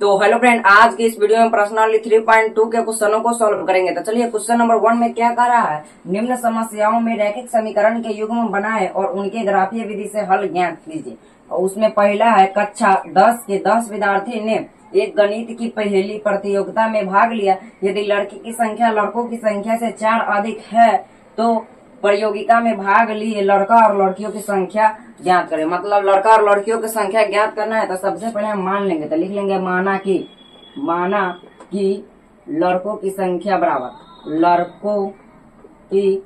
तो hello friend, आज की इस वीडियो में प्रश्नावली 3.2 के क्वेश्चनों को सॉल्व करेंगे। तो चलिए क्वेश्चन नंबर 1 में क्या कह रहा है, निम्न समस्याओं में रैखिक समीकरण के युग्म बनाएं और उनके ग्राफीय विधि से हल ज्ञात कीजिए। और उसमें पहला है, कक्षा 10 के 10 विद्यार्थी ने एक गणित की पहेली प्रतियोगिता में भाग लिया। यदि लड़की की संख्या लड़कों की संख्या से 4 अधिक है तो प्रतियोगिता में भाग लिए लड़का और लड़कियों की संख्या ज्ञात करें। मतलब लड़का और लड़कियों की संख्या ज्ञात करना है तो सबसे पहले हम मान लेंगे। तो लिख लेंगे माना कि लड़कों की संख्या बराबर लड़कों की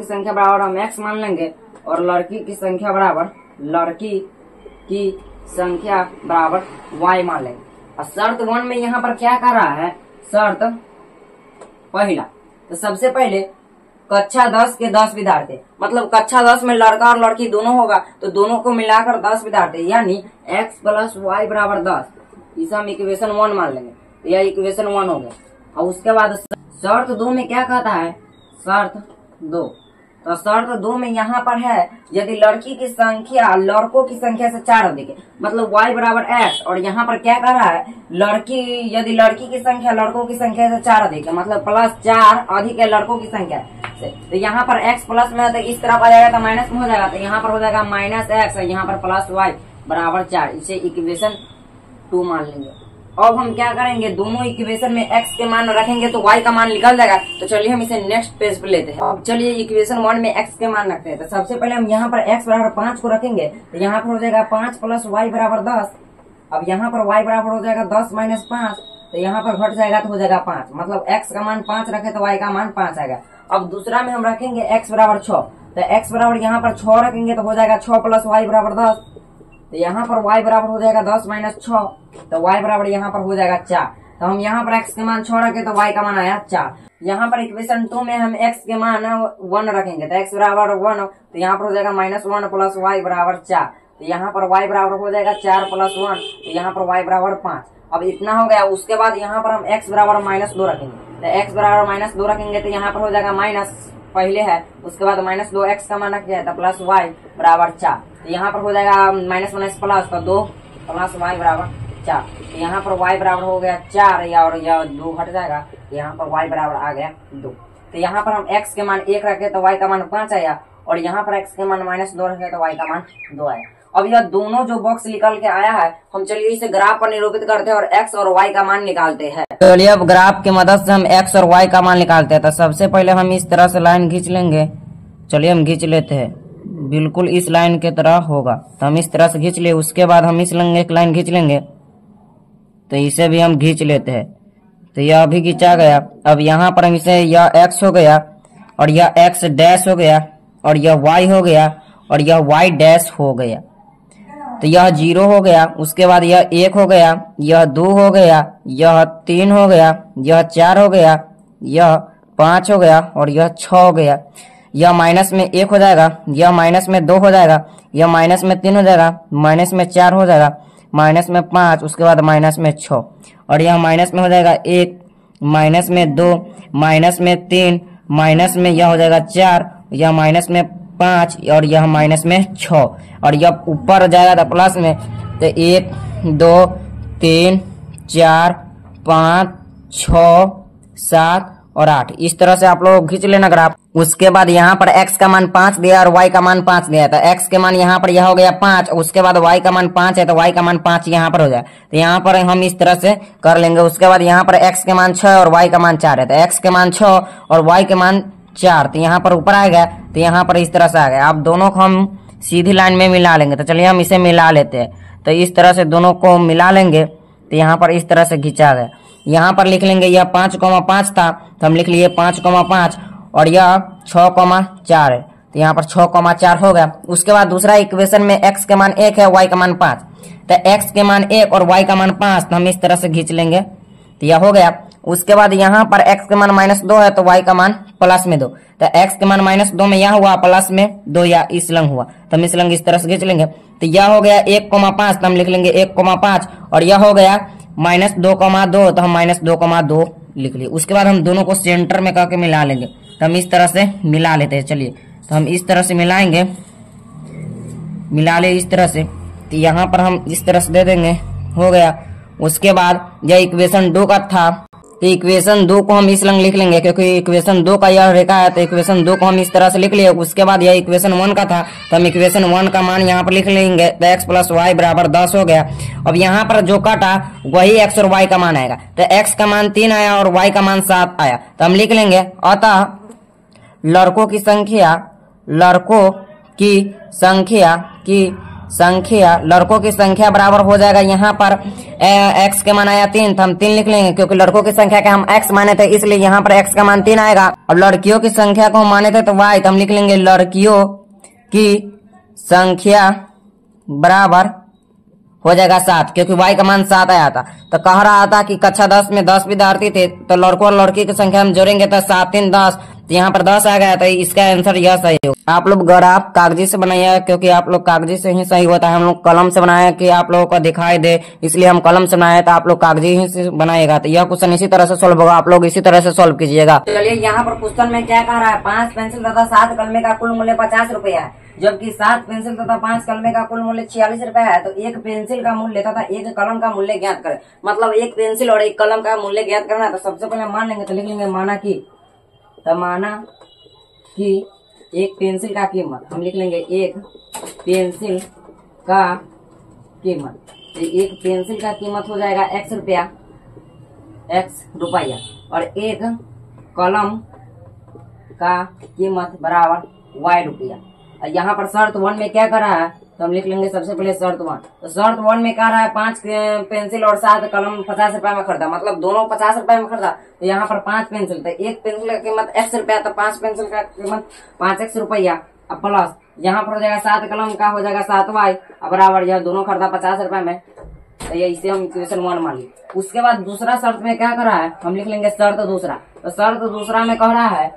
संख्या बराबर हम x मान लेंगे और लड़की की संख्या बराबर लड़की की संख्या बराबर y मान लेंगे। और शर्त 1 में यहाँ पर क्या कर रहा है, शर्त पहला, तो सबसे पहले कक्षा 10 के 10 विद्यार्थी, मतलब कक्षा 10 में लड़का और लड़की दोनों होगा तो दोनों को मिलाकर 10 विद्यार्थी, यानी x + y बराबर 10। इसे हम इक्वेशन 1 मान लेंगे। तो यह इक्वेशन 1 हो गया। और उसके बाद शर्त 2 में क्या कहता है, शर्त 2, तो शर्त 2 में यहाँ पर है, यदि लड़की की संख्या लड़कों की संख्या से 4 अधिक है, मतलब y बराबर x, और यहाँ पर क्या कर रहा है, यदि लड़की की संख्या लड़कों की संख्या से 4 अधिक है, मतलब +4 अधिक है लड़कों की संख्या से, तो यहाँ पर x प्लस में तो इस तरफ आ जाएगा तो माइनस में हो जाएगा। तो यहाँ पर हो जाएगा -x और यहाँ पर +y बराबर 4। इसे इक्वेशन 2 मान लेंगे। अब हम क्या करेंगे, दोनों इक्वेशन में x के मान रखेंगे तो y का मान निकल जाएगा। तो चलिए हम इसे नेक्स्ट पेज पे लेते हैं। अब चलिए इक्वेशन 1 में x के मान रखते हैं। तो सबसे पहले हम यहाँ पर x बराबर 5 को रखेंगे तो यहाँ पर हो जाएगा 5 + y बराबर 10। अब यहाँ पर y बराबर हो जाएगा 10 - 5, तो यहाँ पर घट जाएगा तो हो जाएगा 5, मतलब x का मान 5 रखे तो y का मान 5 आएगा। अब दूसरा में हम रखेंगे x बराबर 6, तो x बराबर यहाँ पर 6 रखेंगे तो हो जाएगा 6 + y बराबर 10। तो यहाँ पर y बराबर हो जाएगा 10 - 6, तो y बराबर यहाँ पर हो जाएगा 4। तो हम यहाँ पर x के मान 6 रखे तो y का मान आया 4। यहाँ पर इक्वेशन 2 में हम x के मान 1 रखेंगे तो x बराबर 1, तो यहाँ पर हो जाएगा -1 + y बराबर 4। तो यहाँ पर y बराबर हो जाएगा 4 + 1, तो यहाँ पर y बराबर 5। अब इतना हो गया। उसके बाद यहाँ पर हम x बराबर -2 रखेंगे, तो x बराबर -2 रखेंगे तो यहाँ पर हो जाएगा माइनस पहले है, उसके बाद -2 x का मान रख दिया तो +y बराबर 4। तो यहाँ पर हो जाएगा माइनस प्लस, तो 2 + y बराबर 4। तो यहाँ पर y बराबर हो गया 4 और यह 2 हट जाएगा, तो यहाँ पर y बराबर आ गया 2। तो यहाँ पर हम x के मान 1 रखे तो y का मान 5 आया, और यहाँ पर x के मान -2 रखे तो y का मान 2 आया। अब यह दोनों जो बॉक्स निकल के आया है, हम चलिए इसे ग्राफ पर निरूपित करते हैं और x और y का मान निकालते हैं। चलिए अब ग्राफ की मदद से हम x और y का मान निकालते हैं। तो सबसे पहले हम इस तरह से लाइन खींच लेंगे। चलिए हम खींच लेते हैं, बिल्कुल इस लाइन के तरह होगा। तो हम इस तरह से खींच लिए। उसके बाद हम इस एक लाइन खींच लेंगे, तो इसे भी हम खींच लेते हैं। तो यह भी खींचा गया। अब यहाँ पर हम इसे, यह x हो गया और यह x डैश हो गया और यह y हो गया और यह y डैश हो गया। तो यह 0 हो गया। उसके बाद यह 1 हो गया, यह 2 हो गया, यह 3 हो गया, यह 4 हो गया, यह 5 हो गया और यह 6 हो गया। यह माइनस में 1 हो जाएगा, यह माइनस में 2 हो जाएगा, यह माइनस में 3 हो जाएगा, माइनस में 4 हो जाएगा, माइनस में 5, उसके बाद माइनस में 6, और यह माइनस में हो जाएगा 1, माइनस में 2, माइनस में 3, माइनस में यह हो जाएगा 4, यह माइनस में 5 और यह माइनस में 6, और यह ऊपर जाएगा तो प्लस में। तो 1 2 3 4 5 6 7 और 8, इस तरह से आप लोग खींच लेना ग्राफ। उसके बाद यहाँ पर x का मान 5 दिया और y का मान 5 दिया। तो x के मान यहाँ पर यह हो गया 5, उसके बाद y का मान 5 है तो y का मान 5 यहाँ पर हो जाए। तो यहाँ पर हम इस तरह से कर लेंगे। उसके बाद यहाँ पर x के मान 6 और y का मान 4 है, तो x के मान 6 और y के मान 4, तो यहाँ पर ऊपर आएगा, तो यहाँ पर इस तरह से आ गया। अब दोनों को हम सीधी लाइन में मिला लेंगे। तो चलिए हम इसे मिला लेते हैं। तो इस तरह से दोनों को मिला लेंगे, तो यहाँ पर इस तरह से खींचा गया। यहाँ पर लिख लेंगे, यह 5,5 था तो हम लिख लिए 5,5 और यह 6,4 है, तो यहाँ पर 6,4 हो गया। उसके बाद दूसरा इक्वेशन में x के मान 1 है, y का मान 5, तो x के मान 1 और y का मान 5, तो हम इस तरह से खींच लेंगे, तो यह हो गया। उसके बाद यहाँ पर x के मान -2 है तो y का मान +2, तो x के मान -2 में यह हुआ +2 या इस लंग हुआ, तो हम इस लंग इस तरह से खींच लेंगे। तो यह हो गया 1,5, तो हम लिख लेंगे 1,5 और यह हो गया -2,2, तो हम -2,2 लिख लिए। उसके बाद हम दोनों को सेंटर में करके मिला लेंगे। तो हम इस तरह से मिला लेते हैं। चलिए तो हम इस तरह से मिलाएंगे, मिला ले इस तरह से। तो यहाँ पर हम इस तरह से दे देंगे, हो गया। उसके बाद यह इक्वेशन 2 का था, तो इक्वेशन 2 को हम इस रंग लिख लेंगे क्योंकि इक्वेशन 2 का यह रेखा है, तो इक्वेशन 2 को हम इस तरह से लिख लिए। उसके बाद यह इक्वेशन 1 का था, तो हम इक्वेशन 1 का मान यहाँ पर लिख लेंगे, तो x प्लस वाई बराबर 10 हो गया। अब यहाँ पर जो कटा वही x और y का मान आएगा, तो x का मान 3 आया और y का मान 7 आया, तो हम लिख लेंगे अतः लड़कों की संख्या बराबर हो जाएगा। यहाँ पर x के मान आया 3, तो हम 3 लिख लेंगे क्योंकि लड़कों की संख्या के हम x माने थे, इसलिए यहाँ पर x का मान 3 आएगा। और लड़कियों की संख्या को हम माने थे तो y, तो हम लिख लेंगे लड़कियों की संख्या बराबर हो जाएगा 7, क्योंकि y का मान 7 आया था। तो कह रहा था कि कक्षा 10 में 10 विद्यार्थी थे, तो लड़कों और लड़की की संख्या हम जोड़ेंगे तो 7 3 10, तो यहाँ पर 10 आ गया, तो इसका आंसर यह सही होगा। आप लोग ग्राफ कागजी से बनाइए क्योंकि आप लोग कागजी से ही सही होता है। हम लोग कलम से बनाए कि आप लोगों को दिखाई दे, इसलिए हम कलम से बनाए, तो आप लोग कागजी ही से बनाएगा। तो यह क्वेश्चन इसी तरह से सोल्व होगा, आप लोग इसी तरह से सोल्व कीजिएगा। चलिए यहाँ पर क्वेश्चन में क्या कह रहा है, 5 पेंसिल तथा 7 कलमे का कुल मूल्य 50 रुपया है, जबकि 7 पेंसिल तथा 5 कलमे का कुल मूल्य 46 रुपया है। तो एक पेंसिल का मूल्य तथा एक कलम का मूल्य ज्ञात करें। मतलब एक पेंसिल और एक कलम का मूल्य ज्ञात करना है। तो सबसे पहले मान लेंगे, तो लिख लेंगे माना कि एक पेंसिल का कीमत, हम लिख लेंगे एक पेंसिल का कीमत, एक पेंसिल का कीमत हो जाएगा x रुपया, और एक कलम का कीमत बराबर y रुपया। यहाँ पर शर्त 1 में क्या कर रहा है, तो हम लिख लेंगे सबसे पहले शर्त 1। तो शर्त 1 में कह रहा है 5 पेंसिल और 7 कलम 50 रुपए में खरीदा, मतलब दोनों 50 रुपए में खरीदा। तो यहाँ पर 5 पेंसिल, तो एक पेंसिल का कीमत x रुपया, तो 5 पेंसिल का कीमत 5x रुपया, अब प्लस यहाँ पर हो जाएगा 7 कलम का हो जाएगा 7y, बराबर यह दोनों खरीदा 50 रुपए में। तो ये इसे हम इक्वेशन 1 मान ली। उसके बाद दूसरा शर्त में क्या कर रहा है, हम लिख लेंगे शर्त दूसरा। तो शर्त दूसरा में कह रहा है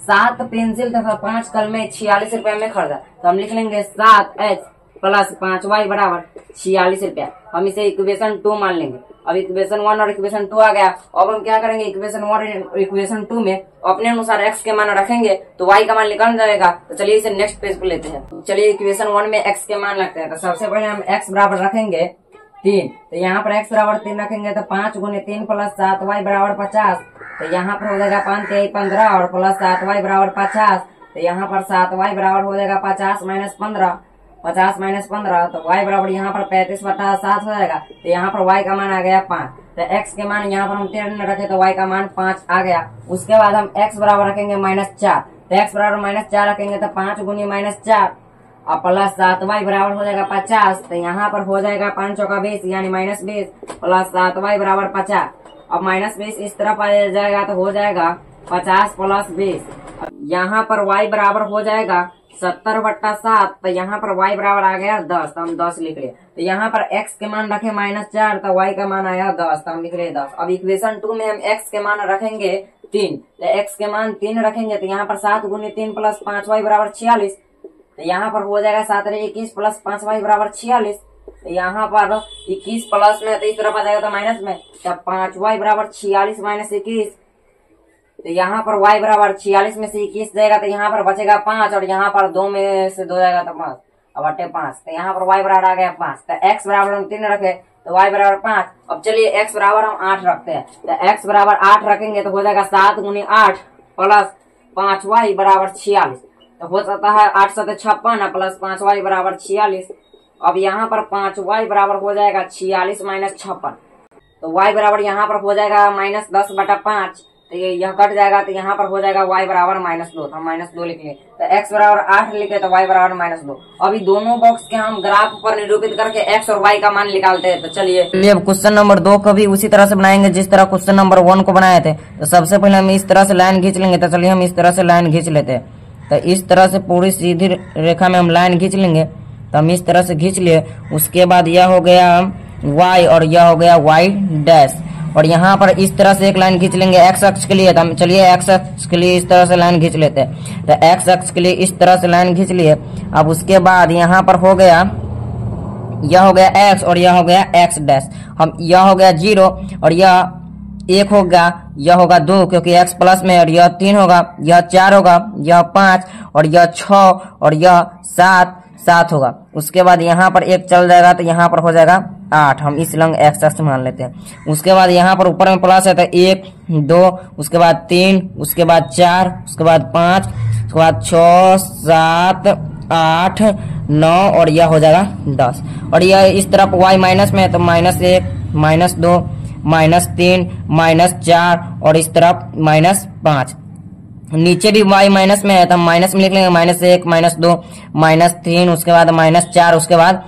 7 पेंसिल तथा 5 कलमे 46 रुपए में खरीदा, तो हम लिख लेंगे 7x प्लस 5y बराबर 46 रुपया। हम इसे इक्वेशन 2 मान लेंगे। अब इक्वेशन 1 और इक्वेशन 2 आ गया। अब हम क्या करेंगे, इक्वेशन 1 और इक्वेशन 2 में अपने अनुसार x के मान रखेंगे तो y का मान निकल जाएगा। तो चलिए इसे नेक्स्ट पेज पे लेते हैं। चलिए इक्वेशन 1 में x के मान लगते हैं। तो सबसे पहले हम x बराबर रखेंगे 3, तो यहाँ पर x बराबर 3 रखेंगे, तो 5 गुने 3 प्लस 7y बराबर 50। तो यहाँ पर हो जाएगा 5 3 15 और प्लस 7y बराबर 50। तो यहाँ पर 7y बराबर हो जाएगा 50 माइनस 15, 50 माइनस 15, तो y बराबर यहाँ पर 35/7 हो जाएगा। तो यहाँ पर y का मान आ गया 5। तो x के मान यहाँ पर हम 3 रखे तो y का मान 5 आ गया। उसके बाद हम x बराबर रखेंगे -4, तो x बराबर -4 रखेंगे, तो 5 गुनी -4 और प्लस 7y बराबर हो जाएगा 50। तो यहाँ पर हो जाएगा 5 चौका 20 यानी -20 प्लस 7y बराबर 50। अब -20 इस तरफ आ जाएगा तो हो जाएगा 50 प्लस 20। यहाँ पर y बराबर हो जाएगा 70/7। तो यहाँ पर y बराबर आ गया 10, तो हम 10 लिख रहे। तो यहाँ पर x के मान रखे -4, तो y का मान आया 10, तो हम लिख रहे 10। अब इक्वेशन 2 में हम x के मान रखेंगे 3, तो x के मान 3 रखेंगे, तो यहाँ पर 7 गुनी 3 प्लस 5y बराबर 46। तो यहाँ पर हो जाएगा 7 × 21 प्लस 5y बराबर 46। तो यहाँ पर 21 प्लस में तो इस तरफ आ जाएगा तो माइनस में, तब 5y बराबर 46 माइनस 21। तो यहाँ पर y बराबर 46 में से 21 जाएगा, तो यहाँ पर बचेगा 5 और यहाँ पर 2 में से 2 जाएगा तो 5 अब बटे 5। तो यहाँ पर y बराबर आ गया 5। तो x बराबर हम 3 रखे तो y बराबर 5। अब चलिए x बराबर हम 8 रखते हैं। तो x बराबर 8 रखेंगे तो हो जाएगा 7 गुनी 8 प्लस 5y बराबर 46। तो हो सकता है 8 7 56 प्लस 5y बराबर 46। अब यहाँ पर 5y बराबर हो जाएगा 46 माइनस 56। तो y बराबर यहाँ पर हो जाएगा -10/5। तो यह कट जाएगा, तो यहाँ पर हो जाएगा y बराबर -2। तो हम -2 लिख लिए। तो x बराबर 8 लिखे तो y बराबर -2। अभी दोनों बॉक्स के हम ग्राफ पर निरूपित करके x और y का मान निकालते हैं। तो चलिए अब क्वेश्चन नंबर 2 को भी उसी तरह से बनाएंगे जिस तरह क्वेश्चन नंबर 1 को बनाए थे। तो सबसे पहले हम इस तरह से लाइन खींच लेंगे। तो चलिए हम इस तरह से लाइन खींच लेते हैं। तो इस तरह से पूरी सीधी रेखा में हम लाइन खींच लेंगे। तो हम इस तरह से खींच लिए। उसके बाद यह हो गया y और यह हो गया y डैश, और यहाँ पर इस तरह से एक लाइन खींच लेंगे x अक्ष के लिए। तो हम चलिए x अक्ष के लिए इस तरह से लाइन खींच लेते हैं। तो x अक्ष के लिए इस तरह से लाइन खींच लिए। अब उसके बाद यहाँ पर हो गया, यह हो गया x और यह हो गया x डैश। हम यह हो गया 0 और यह 1 होगा, यह होगा 2 क्योंकि x प्लस में, और यह 3 होगा, यह 4 होगा, यह 5 और यह 6 और यह 7 7 होगा। उसके बाद यहाँ पर 1 चल जाएगा तो यहाँ पर हो जाएगा 8। हम इस लंग एक्स मान लेते हैं। उसके बाद यहाँ पर ऊपर में प्लस है तो 1 2, उसके बाद 3, उसके बाद 4, उसके बाद 5, उसके बाद 6 7 8 9 और यह हो जाएगा 10। और यह इस तरफ y माइनस में है तो -1 -2 -3 -4 और इस तरफ -5। नीचे भी y माइनस में है तो हम माइनस में लिख लेंगे -1 -2 -3, उसके बाद -4, उसके बाद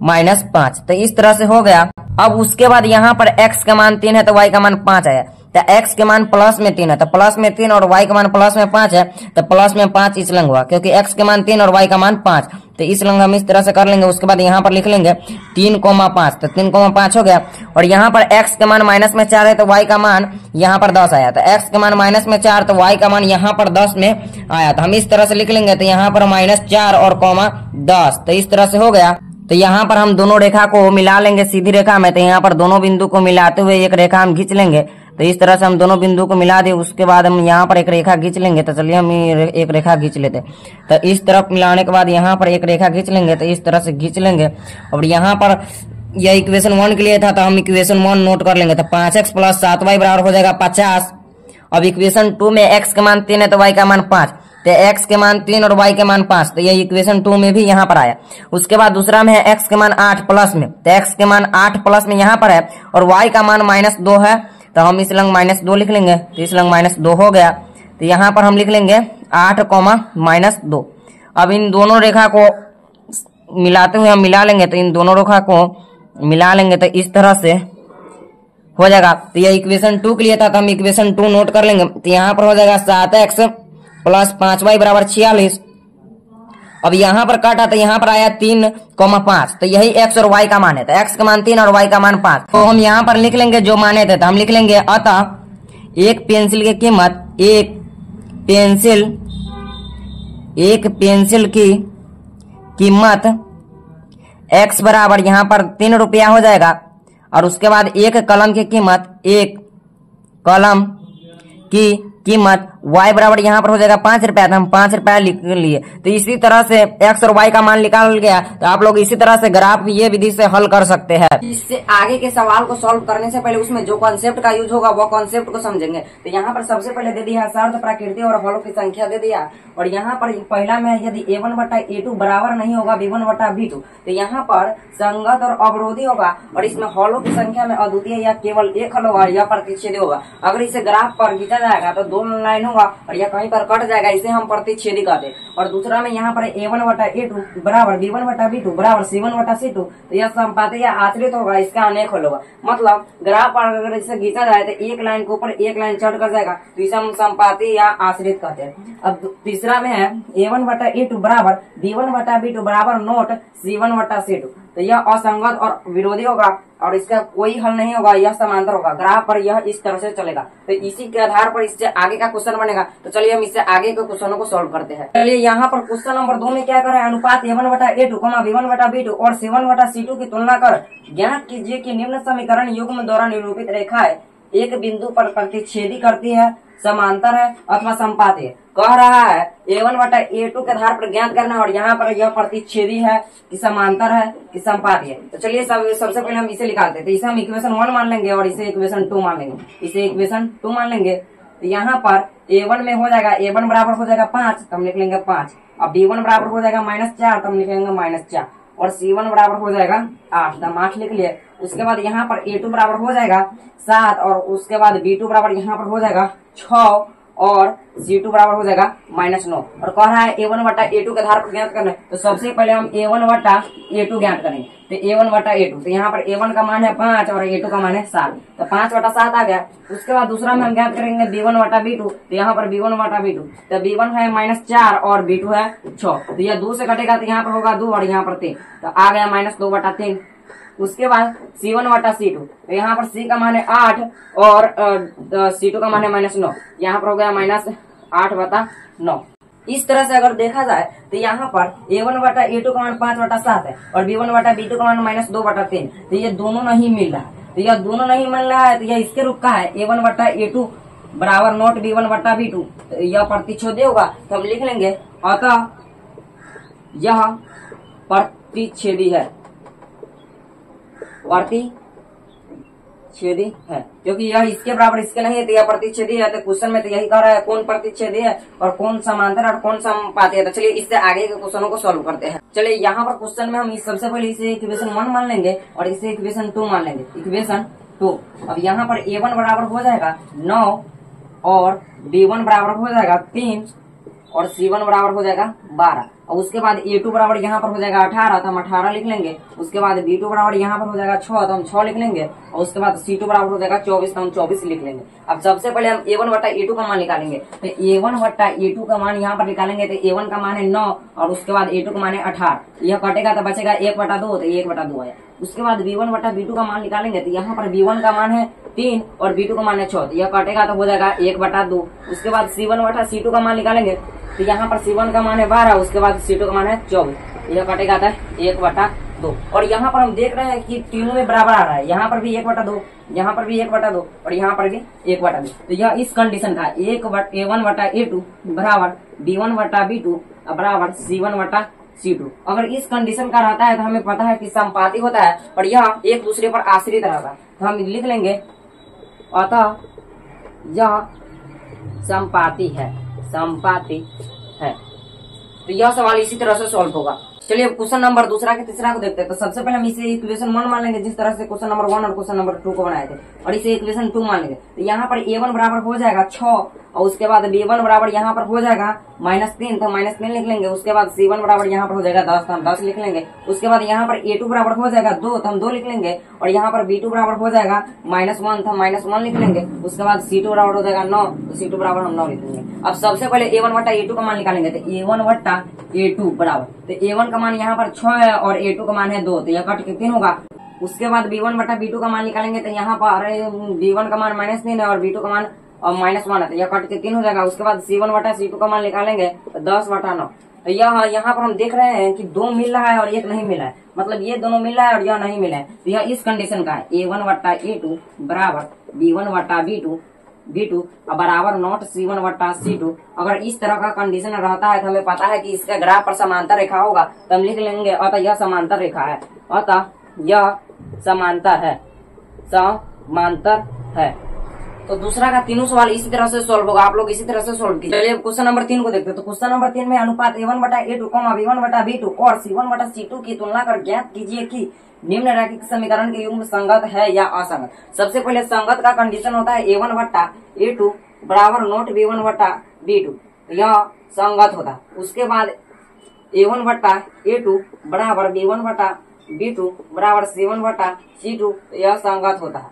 -5। तो इस तरह से हो गया। अब उसके बाद यहाँ पर x का मान 3 है तो y का मान 5 आया। तो x के मान प्लस में 3 है तो प्लस में 3 और y का मान प्लस में 5 है तो प्लस में 5 इस लंग हुआ, क्योंकि x के मान 3 और y का मान 5। तो इस लंग हम इस तरह से कर लेंगे। उसके बाद यहाँ पर लिख लेंगे 3,5 तो 3,5 हो गया। और यहाँ पर x के मान -4 है तो y का मान यहाँ पर 10 आया। तो x के मान -4 तो y का मान यहाँ पर 10 में आया। तो हम इस तरह से लिख लेंगे। तो यहाँ पर -4 और 10 तो इस तरह से हो गया। तो यहाँ पर हम दोनों रेखा को मिला लेंगे सीधी रेखा में। तो यहाँ पर दोनों बिंदु को मिलाते हुए एक रेखा हम खींच लेंगे। तो इस तरह से हम दोनों बिंदु को मिला दें। उसके बाद हम यहाँ पर एक रेखा खींच लेंगे। तो चलिए हम एक रेखा खींच लेते हैं। तो इस तरफ मिलाने के बाद यहाँ पर एक रेखा खींच लेंगे। तो इस तरह से खींच लेंगे। और यहाँ पर यह इक्वेशन 1 के लिए था तो हम इक्वेशन 1 नोट कर लेंगे। तो 5x + 7y बराबर हो जाएगा 50। अब इक्वेशन 2 में x का मान 3 है तो y का मान 5। तो x के मान 3 और y के मान 5 तो ये इक्वेशन 2 में भी यहाँ पर आया। उसके बाद दूसरा में है x के मान 8 प्लस में। तो x के मान 8 प्लस में यहाँ पर है और y का मान -2 है तो हम इस लंग -2 लिख लेंगे। तो इस लंग -2 हो गया। तो यहाँ पर हम लिख लेंगे 8, -2। अब इन दोनों रेखा को मिलाते हुए हम मिला लेंगे। तो इन दोनों रेखा को मिला लेंगे तो इस तरह से हो जाएगा। तो यह इक्वेशन 2 के लिए था तो हम इक्वेशन 2 नोट कर लेंगे। तो यहाँ पर हो जाएगा 7x + 5y बराबर 46। अब यहाँ पर काटा तो यहाँ पर आया 3,5 तो यही x और y का मान है। तो x का मान 3 और y का मान 5। तो हम यहाँ पर लिख लेंगे जो माने थे। तो हम लिख लेंगे अतः एक पेंसिल की कीमत एक पेंसिल की कीमत x बराबर यहाँ पर 3 रुपया हो जाएगा। और उसके बाद एक कलम की कीमत y बराबर यहाँ पर हो जाएगा 5 रुपया। तो हम 5 रुपया लिख लिए। तो इसी तरह से x और y का मान निकाल गया। तो आप लोग इसी तरह से ग्राफ ये विधि से हल कर सकते हैं। इससे आगे के सवाल को सॉल्व करने से पहले उसमें जो कॉन्सेप्ट का यूज होगा वो कॉन्सेप्ट को समझेंगे। तो यहाँ पर सबसे पहले दे दिया शर्त, प्रकृति और हलों की संख्या दे दिया। और यहाँ पर पहला में यदि a1/a2 बराबर नहीं होगा b1/b2 तो यहाँ पर संगत और अवरोधी होगा। और इसमें हलों की संख्या में अद्वितीय या केवल एक हल होगा, यह प्रतिच्छेदी होगा। अगर इसे ग्राफ पर खींचा जाएगा तो 2 लाइन होगा और यह कहीं पर कट जाएगा, इसे हम प्रतिच्छेदी कहते हैं। और दूसरा में यहाँ पर a1/a2 बराबर b1/b2 बराबर c1/c2 तो यह संपाती या आश्रित होगा, इसका अनेक हल होगा। मतलब ग्राफ पर अगर इसे खींचा जाए तो एक लाइन के ऊपर एक लाइन चढ़ कर जाएगा तो इसे हम संपाती या आश्रित कहते हैं। अब तीसरा में है a1/a2 बराबर b1/b2 बराबर नोट c1/c2 तो यह असंगत और विरोधी होगा और इसका कोई हल नहीं होगा, यह समांतर होगा। ग्राफ पर यह इस तरह से चलेगा। तो इसी के आधार पर इससे आगे का क्वेश्चन बनेगा। तो चलिए हम इससे आगे के क्वेश्चनों को सॉल्व करते हैं। चलिए यहाँ पर क्वेश्चन नंबर 2 में क्या करें, अनुपात a1/a2, b1/b2 और c1/c2 की तुलना कर ज्ञात कीजिए कि निम्न समीकरण युग्म द्वारा निरूपित रेखाएं एक बिंदु पर प्रतिच्छेदी करती है, समांतर है अथवा संपाती है। कह रहा है a1/a2 के आधार पर ज्ञात करना और यहाँ पर यह प्रतिच्छेदी है कि समांतर है कि संपाती है। तो चलिए सबसे पहले हम इसे निकालते हैं। तो इसे हम इक्वेशन 1 मान लेंगे और इसे इक्वेशन 2 मान लेंगे। इसे इक्वेशन 2 मान लेंगे। तो यहाँ पर a1 में हो जाएगा a1 बराबर हो जाएगा 5 तो हम लिख लेंगे 5। अब b1 बराबर हो जाएगा -4 तो हम लिखेंगे -4 और c1 बराबर हो जाएगा 8 तो हम 8 लिख लिए। उसके बाद यहाँ पर a2 बराबर हो जाएगा 7 और उसके बाद b2 बराबर यहाँ पर हो जाएगा 6 और c2 बराबर हो जाएगा -9। और कह रहा है a1/a2 के आधार पर ज्ञात करना है। तो सबसे पहले हम a1/a2 ज्ञात करेंगे। तो a1/a2 तो यहाँ पर a1 का मान है 5 और a2 का मान है 7 तो 5/7 आ गया। उसके बाद दूसरा में हम ज्ञात करेंगे b1/b2 तो यहाँ पर b1/b2 तो b1 है -4 और b2 है 6 तो यह 2 से कटेगा तो यहाँ पर होगा 2 और यहाँ पर 3 तो आ गया -2/3। उसके बाद c1/c2 तो यहाँ पर c का मान है 8 और c2 का मान है -9 यहाँ पर हो गया -8/9। इस तरह से अगर देखा जाए तो यहाँ पर a1/a2 का मान 5/7 है और b1/b2 का मान -2/3 तो ये दोनों नहीं मिल रहा है। तो यह दोनों नहीं मिल रहा है तो यह इसके रूप का है a1/a2 बराबर नोट b1/b2 तो यह प्रतिच्छेदी होगा। तो हम लिख लेंगे अतः यह प्रतिच्छेदी है, प्रतिच्छेदी है, क्योंकि यह इसके बराबर इसके नहीं है तो यह प्रतिच्छेदी है। तो क्वेश्चन में तो यही कह रहा है कौन प्रतिच्छेदी है और कौन समांतर और कौन समानुपाती है। तो चलिए इससे आगे के क्वेश्चनों को सॉल्व करते हैं। चलिए यहाँ पर क्वेश्चन में हम सबसे पहले इसे इक्वेशन 1 मान लेंगे और इसे इक्वेशन 2 मान लेंगे। इक्वेशन 2, अब यहाँ पर a1 बराबर हो जाएगा 9 और b1 बराबर हो जाएगा 3 और c1 बराबर हो जाएगा 12 और उसके बाद a2 बराबर यहाँ पर हो जाएगा 18 तो हम 18 लिख लेंगे। उसके बाद b2 बराबर यहाँ पर हो जाएगा 6 तो हम 6 लिख लेंगे और उसके बाद c2 बराबर हो जाएगा 24 तो हम 24 लिख लेंगे। अब सबसे पहले हम a1 बटा a2 का मान निकालेंगे। तो a1 बटा a2 का मान यहाँ पर निकालेंगे तो a1 का मान है 9 और उसके बाद a2 का मान है 18। यह कटेगा तो बचेगा 1/2 तो 1/2 आया। उसके बाद b1 बटा b2 का मान निकालेंगे तो यहाँ पर b1 का मान है 3 और b2 का मान है 6 तो यह कटेगा तो हो जाएगा 1/2। उसके बाद c1 बटा c2 का मान निकालेंगे तो यहाँ पर c1 का मान है 12, उसके बाद c2 का मान है 24, यह कटेगा था 1/2। और यहाँ पर हम देख रहे हैं कि तीनों में बराबर आ रहा है, यहाँ पर भी 1/2, यहाँ पर भी 1/2 और यहाँ पर भी 1/2। तो यह इस कंडीशन था a1 बटा a2 बराबर b1 बटा b2 बराबर c1 बटा c2। अगर इस कंडीशन का रहता है तो हमें पता है कि समानुपाती होता है और यह एक दूसरे पर आश्रित रहता है। तो हम लिख लेंगे अतः यह समानुपाती है। तो यह सवाल इसी तरह से सॉल्व होगा। चलिए क्वेश्चन नंबर दूसरा के तीसरा को देखते हैं। तो सबसे पहले हम इसे इक्वेशन 1 मान लेंगे जिस तरह से क्वेश्चन नंबर 1 और क्वेश्चन नंबर 2 को बनाए थे और इसे इक्वेशन 2 मान लेंगे। तो यहाँ पर a1 बराबर हो जाएगा 6 और उसके बाद b1 बराबर यहाँ पर हो जाएगा -3 तो -3 लिख लेंगे। उसके बाद c1 बराबर यहाँ पर हो जाएगा 10 तो हम 10 लिख लेंगे। उसके बाद यहाँ पर a2 बराबर हो जाएगा 2 तो हम 2 लिख लेंगे और यहाँ पर b2 बराबर हो जाएगा -1 तो हम -1 लिख लेंगे। उसके बाद c2 बराबर हो जाएगा 9 तो c2 बराबर हम 9 लिख लेंगे। अब सबसे पहले a1 बटा a2 का मान निकालेंगे। तो a1 बटा a2 बराबर, तो a1 का मान यहाँ पर 6 है और a2 का मान है 2 तो यह कट के 3 होगा। उसके बाद b1 बटा b2 का मान निकालेंगे तो यहाँ पर b1 का मान -3 है और b2 का मान -1 है तो यह कट के 3 हो जाएगा। उसके बाद c1 बटा c2 का मान निकालेंगे तो 10/9। तो यह यहाँ पर हम देख रहे हैं कि 2 मिल रहा है और 1 नहीं मिला है, मतलब ये दोनों मिल रहा है और यह नहीं मिला है। तो यह इस कंडीशन का है a1 बटा a2 बराबर b1 बटा b2 बराबर नॉट c1 बटा c2। अगर इस तरह का कंडीशन रहता है तो हमें पता है कि इसका ग्राफ पर समांतर रेखा होगा तो हम लिख लेंगे अतः यह समांतर रेखा है, अतः यह समांतर है। तो दूसरा का तीनों सवाल इसी तरह से सॉल्व होगा, आप लोग इसी तरह से सॉल्व कीजिए। चलिए क्वेश्चन नंबर 3 को देखते हैं। तो क्वेश्चन नंबर 3 में अनुपात a1 बटा a2 b1 बटा b2 और c1 बटा c2 की तुलना कर ज्ञात कीजिए कि निम्न रैखिक समीकरण के युग्म संगत है या असंगत। सबसे पहले संगत का कंडीशन होता है a1 बटा a2 बराबर नोट b1 बटा b2, यह संगत होता है। उसके बाद a1 बटा a2 बराबर b1 बटा b2 बराबर c1 बटा c2, यह संगत होता है।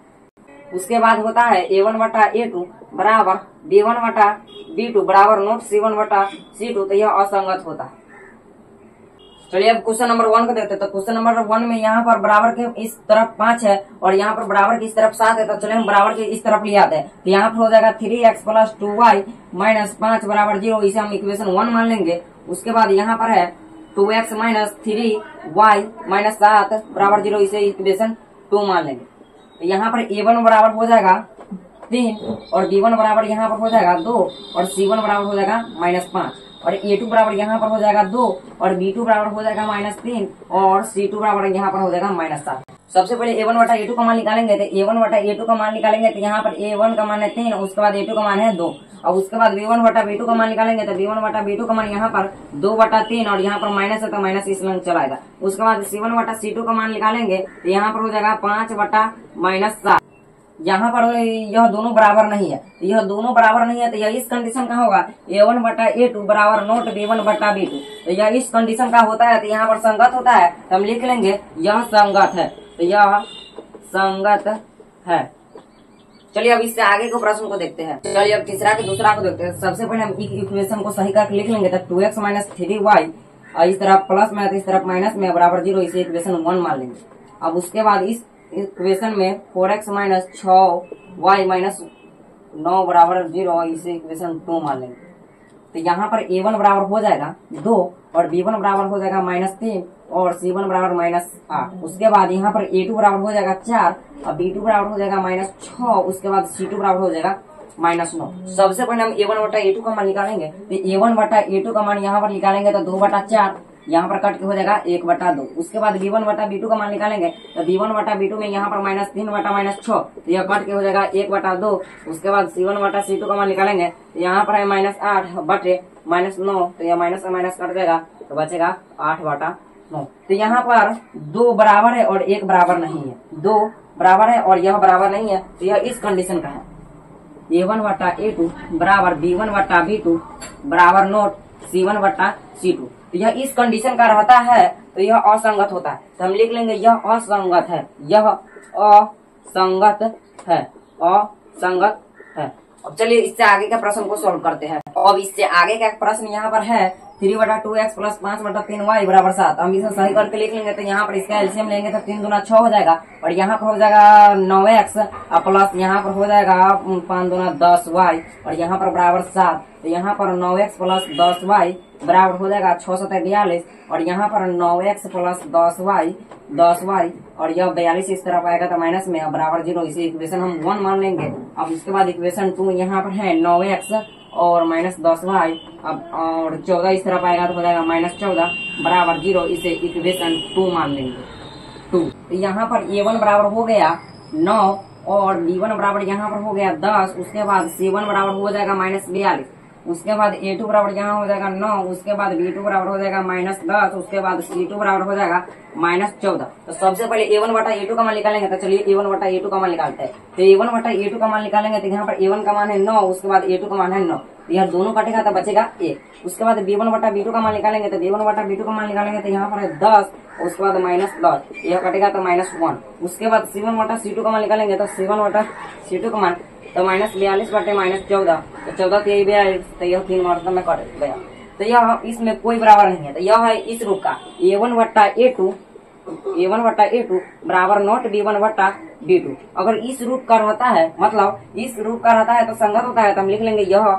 उसके बाद होता है a1 बटा a2 बराबर b1 बटा b2 बराबर नोट c1 बटा c2, तो यह असंगत होता है। चलिए अब क्वेश्चन नंबर 1 को देखते हैं। तो क्वेश्चन नंबर 1 में यहाँ पर बराबर के इस तरफ 5 है और यहाँ पर बराबर की इस तरफ 7 है। तो चलिए हम बराबर के इस तरफ ले आते हैं। तो यहाँ पर हो जाएगा 3x + 2y - 5 बराबर 0, इसे हम इक्वेशन 1 मान लेंगे। उसके बाद यहाँ पर है 2x - 3y - 7 बराबर 0, इसे इक्वेशन 2 मान लेंगे। तो यहाँ पर a1 बराबर हो जाएगा 3 और b1 बराबर यहाँ पर हो जाएगा 2 और c1 बराबर हो जाएगा -5 और a2 बराबर यहाँ पर हो जाएगा 2 और b2 बराबर हो जाएगा -3 और c2 बराबर यहाँ पर हो जाएगा -7। सबसे पहले a1 बटा a2 का मान निकालेंगे। तो a1 बटा a2 का मान निकालेंगे तो यहाँ पर a1 का मान है 3 और उसके बाद a2 का मान है 2 और उसके बाद b1 बटा b2 का मान निकालेंगे। तो b1 बटा b2 का मान यहाँ पर 2/3 और यहाँ पर माइनस है तो माइनस इस लंग चलाएगा। उसके बाद c1 बटा c2 का मान निकालेंगे तो यहाँ पर हो जाएगा 5/-7। यहाँ पर यह दोनों बराबर नहीं है, यह दोनों बराबर नहीं है तो यह इस कंडीशन का होगा a1 बटा a2 बराबर नोट b1 बटा b2, तो यह इस कंडीशन का होता है तो यहाँ पर संगत होता है तो हम लिख लेंगे यह संगत है, तो यह संगत है। चलिए अब इससे आगे के प्रश्न को देखते हैं। चलिए अब तीसरा के दूसरा को देखते हैं। सबसे पहले हम इक्वेशन को सही करके लिख लेंगे। तो 2x - 3y इस तरफ प्लस में है तो इस तरफ माइनस में बराबर 0, इसे इक्वेशन 1 मान लेंगे। अब उसके बाद इस इक्वेशन में 4x - 6y - 9 बराबर 0, इसे इक्वेशन 2 मान लेंगे। तो यहाँ पर a1 बराबर हो जाएगा 2 और b1 बराबर हो जाएगा -3 और c1 बराबर -8। उसके बाद यहाँ पर a2 बराबर हो जाएगा 4 और b2 बराबर हो जाएगा -6। उसके बाद c2 बराबर हो जाएगा -9। सबसे पहले हम a1 बटा a2 का मान निकालेंगे। तो a1 बटा a2 का मान यहाँ पर निकालेंगे तो 2/4, यहाँ पर कट के हो जाएगा 1/2। उसके बाद b1 बटा b2 का मान निकालेंगे तो b1 बटा b2 में यहाँ पर -3 बटा -6 तो यह कट के हो जाएगा 1/2। उसके बाद c1 बटा c2 का मान निकालेंगे तो यहाँ पर है -8 बटे -9 तो यह माइनस से माइनस कट जाएगा तो बचेगा 8/9। तो यहाँ पर 2 बराबर है और 1 बराबर नहीं है, 2 बराबर है और यह बराबर नहीं है तो यह इस कंडीशन का है a1 बटा a2 बराबर b1 बटा b2 बराबर नोट c1 बटा c2। तो यह इस कंडीशन का रहता है तो यह असंगत होता है। तो हम लिख लेंगे यह असंगत है, यह असंगत है, असंगत है। अब चलिए इससे आगे के प्रश्न को सॉल्व करते हैं। अब इससे आगे का प्रश्न यहाँ पर है 3/2x प्लस 5/3y बराबर 7। हम इसे सही करके लिख लेंगे तो यहाँ पर इसका एलसीएम लेंगे तो 3 दूना 6 हो जाएगा और यहाँ पर हो जाएगा 9x प्लस यहाँ पर हो जाएगा 5 दूना 10y और यहाँ पर बराबर 7। तो यहाँ पर 9x प्लस 10y बराबर हो जाएगा 6 7 42 और यहाँ पर 9x प्लस 10y और यह 42 इस तरफ आएगा तो माइनस में बराबर 0। इसे इक्वेशन हम 1 मान लेंगे। अब इसके बाद इक्वेशन 2 यहाँ पर है 9x और -10y अब और 14 इस तरफ आएगा तो हो जाएगा -14 बराबर 0। इसे इक्वेशन 2 मान लेंगे 2। तो यहाँ पर a1 बराबर हो गया 9 और b1 बराबर यहाँ पर हो गया 10। उसके बाद c1 बराबर हो जाएगा -42। उसके बाद a2 बराबर यहाँ हो जाएगा 9। उसके बाद b2 बराबर हो जाएगा -10। उसके बाद c2 बराबर हो जाएगा -14। तो सबसे पहले a1 बटा a2 का मान निकालेंगे। तो चलिए a1 बटा a2 का मान निकालते हैं। तो a1 बटा a2 का मान निकालेंगे तो यहाँ पर a1 का मान है 9, उसके बाद a2 का मान है 9। तो यह दोनों कटेगा तो बचेगा 1। उसके बाद b1 बटा b2 का मान निकालेंगे तो b1 बटा b2 का मान निकालेंगे तो यहाँ पर है 10, उसके बाद -10 यह कटेगा तो -1। उसके बाद c1 बटा c2 का मान निकालेंगे तो c1 बटा c2 का मान तो -42 बटे -14 तो 14 3 42 तो यह 3 मतलब में कट गया। तो यह इसमें कोई बराबर नहीं है। तो यह है इस रूप का a1 बटा a2 बराबर नॉट b1 बटा b2। अगर इस रूप का रहता है मतलब इस रूप का रहता है तो संगत होता है। तो हम लिख लेंगे यह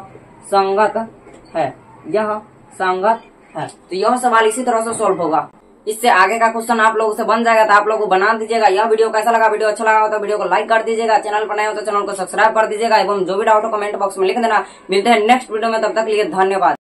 संगत है, यह संगत है। तो यह सवाल इसी तरह से सोल्व होगा। इससे आगे का क्वेश्चन आप लोगों से बन जाएगा तो आप लोगों को बना दीजिएगा। यह वीडियो कैसा लगा, वीडियो अच्छा लगा हो तो वीडियो को लाइक कर दीजिएगा, चैनल पर नए हो तो चैनल को सब्सक्राइब कर दीजिएगा एवं जो भी डाउट हो कमेंट बॉक्स में लिख देना। मिलते हैं नेक्स्ट वीडियो में, तब तक के लिए धन्यवाद।